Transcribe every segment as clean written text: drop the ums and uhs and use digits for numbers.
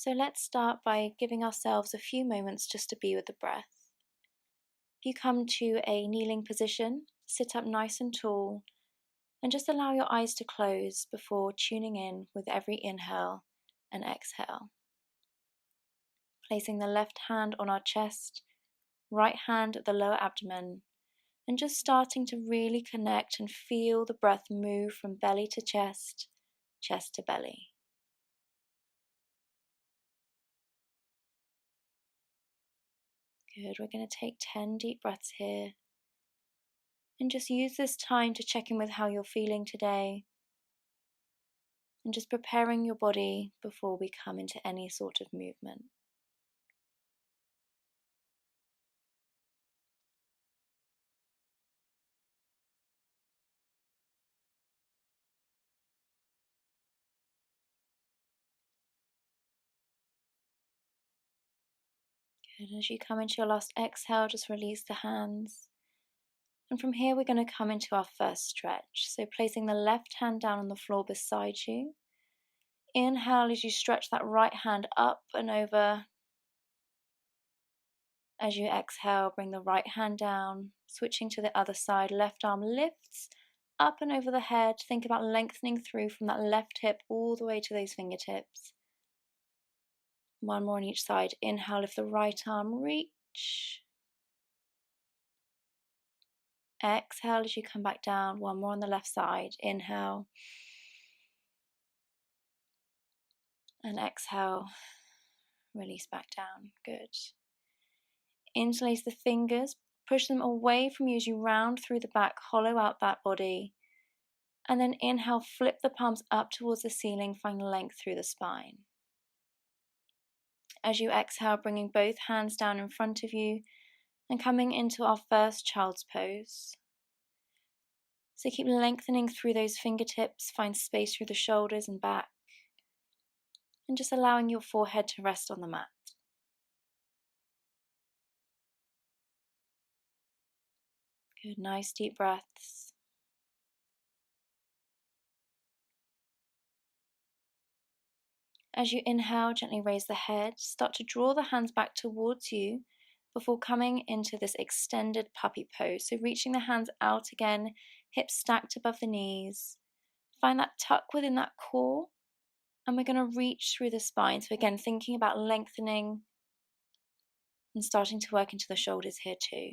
So let's start by giving ourselves a few moments just to be with the breath. If you come to a kneeling position, sit up nice and tall and just allow your eyes to close before tuning in with every inhale and exhale. Placing the left hand on our chest, right hand at the lower abdomen, and just starting to really connect and feel the breath move from belly to chest, chest to belly. Good, we're going to take 10 deep breaths here. And just use this time to check in with how you're feeling today. And just preparing your body before we come into any sort of movement. Good. As you come into your last exhale, just release the hands. And from here, we're going to come into our first stretch. So placing the left hand down on the floor beside you. Inhale as you stretch that right hand up and over. As you exhale, bring the right hand down, switching to the other side. Left arm lifts up and over the head. Think about lengthening through from that left hip all the way to those fingertips. One more on each side. Inhale, lift the right arm, reach. Exhale as you come back down. One more on the left side. Inhale. And exhale. Release back down. Good. Interlace the fingers. Push them away from you as you round through the back. Hollow out that body. And then inhale, flip the palms up towards the ceiling. Find length through the spine. As you exhale, bringing both hands down in front of you and coming into our first child's pose. So keep lengthening through those fingertips, find space through the shoulders and back, and just allowing your forehead to rest on the mat. Good, nice deep breaths. As you inhale, gently raise the head, start to draw the hands back towards you before coming into this extended puppy pose. So reaching the hands out again, hips stacked above the knees. Find that tuck within that core. And we're going to reach through the spine. So again, thinking about lengthening and starting to work into the shoulders here too.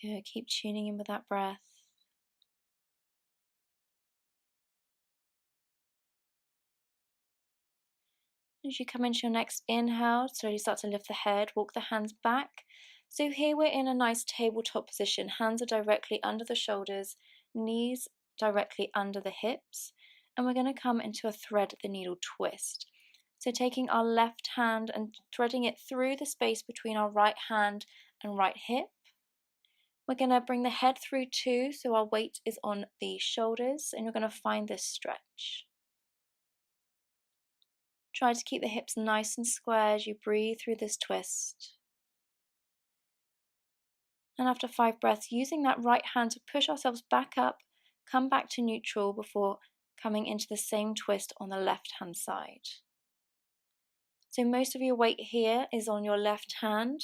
Good, keep tuning in with that breath. As you come into your next inhale, slowly start to lift the head, walk the hands back. So here we're in a nice tabletop position. Hands are directly under the shoulders, knees directly under the hips. And we're going to come into a thread the needle twist. So taking our left hand and threading it through the space between our right hand and right hip. We're going to bring the head through too, so our weight is on the shoulders, and you're going to find this stretch. Try to keep the hips nice and square as you breathe through this twist. And after 5 breaths, using that right hand to push ourselves back up, come back to neutral before coming into the same twist on the left hand side. So most of your weight here is on your left hand.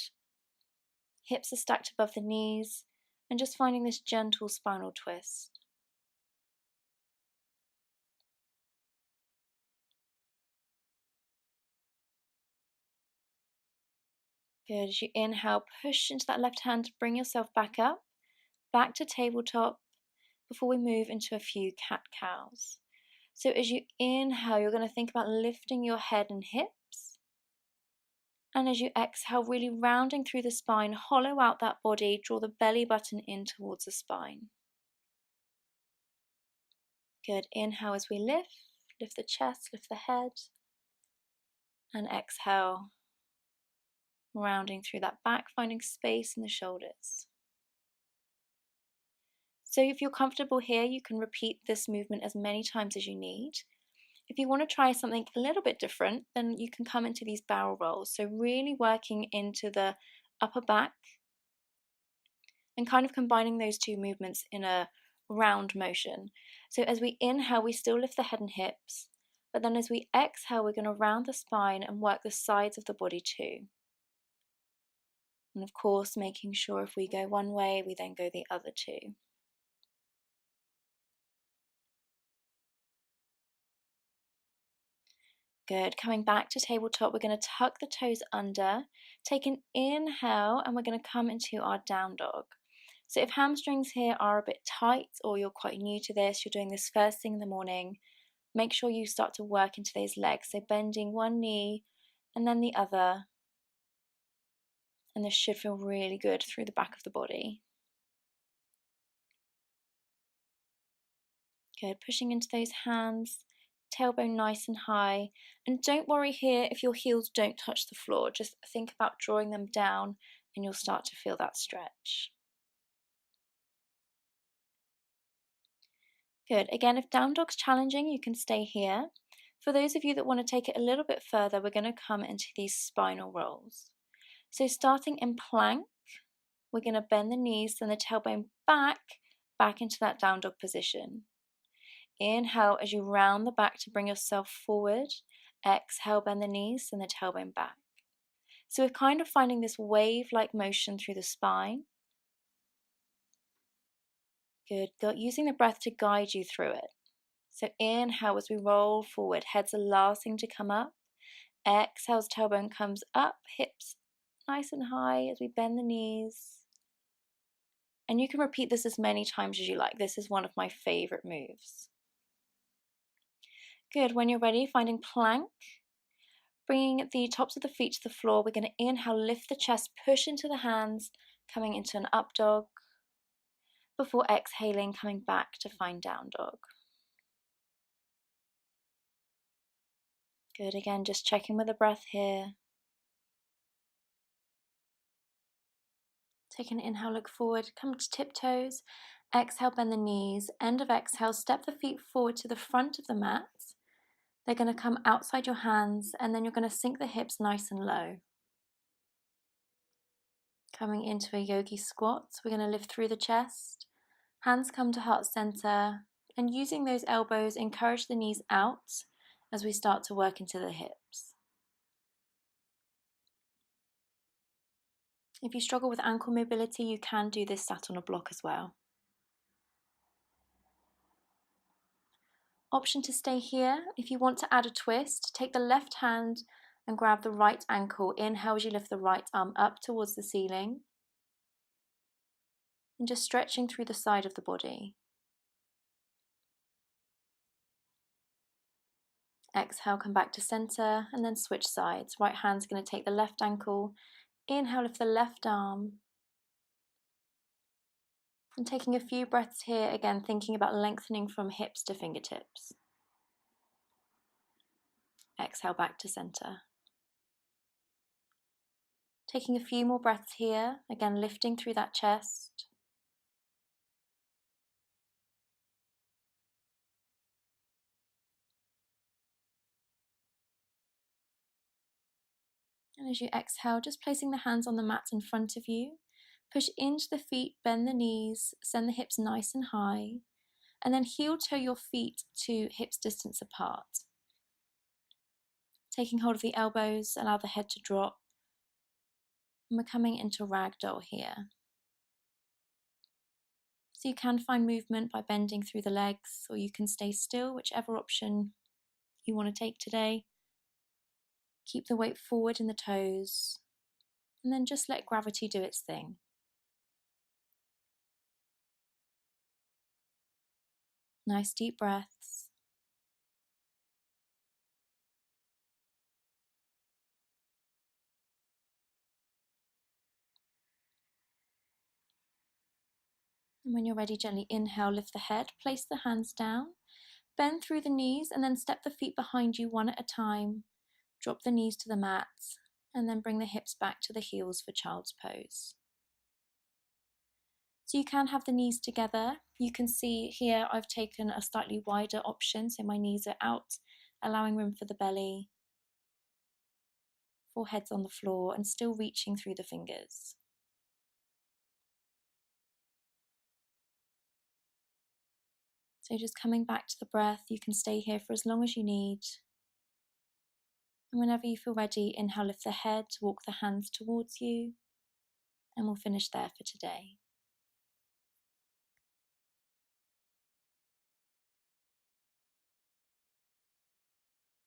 Hips are stacked above the knees, and just finding this gentle spinal twist. Good, as you inhale, push into that left hand to bring yourself back up, back to tabletop, before we move into a few cat-cows. So as you inhale, you're going to think about lifting your head and hips. And as you exhale, really rounding through the spine, hollow out that body, draw the belly button in towards the spine. Good, inhale as we lift the chest, lift the head. And exhale, rounding through that back, finding space in the shoulders. So if you're comfortable here, you can repeat this movement as many times as you need. If you want to try something a little bit different, then you can come into these barrel rolls. So really working into the upper back and kind of combining those two movements in a round motion. So as we inhale, we still lift the head and hips, but then as we exhale, we're going to round the spine and work the sides of the body too. And of course, making sure if we go one way, we then go the other too. Good. Coming back to tabletop, we're going to tuck the toes under, take an inhale, and we're going to come into our down dog. So if hamstrings here are a bit tight or you're quite new to this, you're doing this first thing in the morning, make sure you start to work into those legs. So bending one knee and then the other. And this should feel really good through the back of the body. Good. Pushing into those hands, tailbone nice and high. And don't worry here if your heels don't touch the floor. Just think about drawing them down and you'll start to feel that stretch. Good. Again, if down dog's challenging, you can stay here. For those of you that want to take it a little bit further, we're going to come into these spinal rolls. So starting in plank, we're going to bend the knees, then the tailbone back into that down dog position. Inhale as you round the back to bring yourself forward. Exhale, bend the knees and the tailbone back. So we're kind of finding this wave-like motion through the spine. Good. Using the breath to guide you through it. So inhale as we roll forward. Head's the last thing to come up. Exhale as tailbone comes up. Hips nice and high as we bend the knees. And you can repeat this as many times as you like. This is one of my favorite moves. Good. When you're ready, finding plank. Bringing the tops of the feet to the floor, we're going to inhale, lift the chest, push into the hands, coming into an up dog, before exhaling, coming back to find down dog. Good, again, just checking with the breath here. Take an inhale, look forward, come to tiptoes, exhale, bend the knees, end of exhale, step the feet forward to the front of the mat. They're going to come outside your hands, and then you're going to sink the hips nice and low. Coming into a yogi squat, we're going to lift through the chest, hands come to heart center, and using those elbows, encourage the knees out as we start to work into the hips. If you struggle with ankle mobility, you can do this sat on a block as well. Option to stay here. If you want to add a twist, take the left hand and grab the right ankle. Inhale as you lift the right arm up towards the ceiling. And just stretching through the side of the body. Exhale, come back to center and then switch sides. Right hand's going to take the left ankle. Inhale, lift the left arm. And taking a few breaths here, again thinking about lengthening from hips to fingertips. Exhale back to center. Taking a few more breaths here, again lifting through that chest. And as you exhale, just placing the hands on the mat in front of you. Push into the feet, bend the knees, send the hips nice and high. And then heel toe your feet to hips distance apart. Taking hold of the elbows, allow the head to drop. And we're coming into Ragdoll here. So you can find movement by bending through the legs, or you can stay still, whichever option you want to take today. Keep the weight forward in the toes, and then just let gravity do its thing. Nice deep breaths. And when you're ready, gently inhale, lift the head, place the hands down, bend through the knees, and then step the feet behind you one at a time. Drop the knees to the mat, and then bring the hips back to the heels for child's pose. So you can have the knees together. You can see here I've taken a slightly wider option, so my knees are out, allowing room for the belly. Forehead's on the floor and still reaching through the fingers. So just coming back to the breath, you can stay here for as long as you need. And whenever you feel ready, inhale, lift the head, walk the hands towards you, and we'll finish there for today.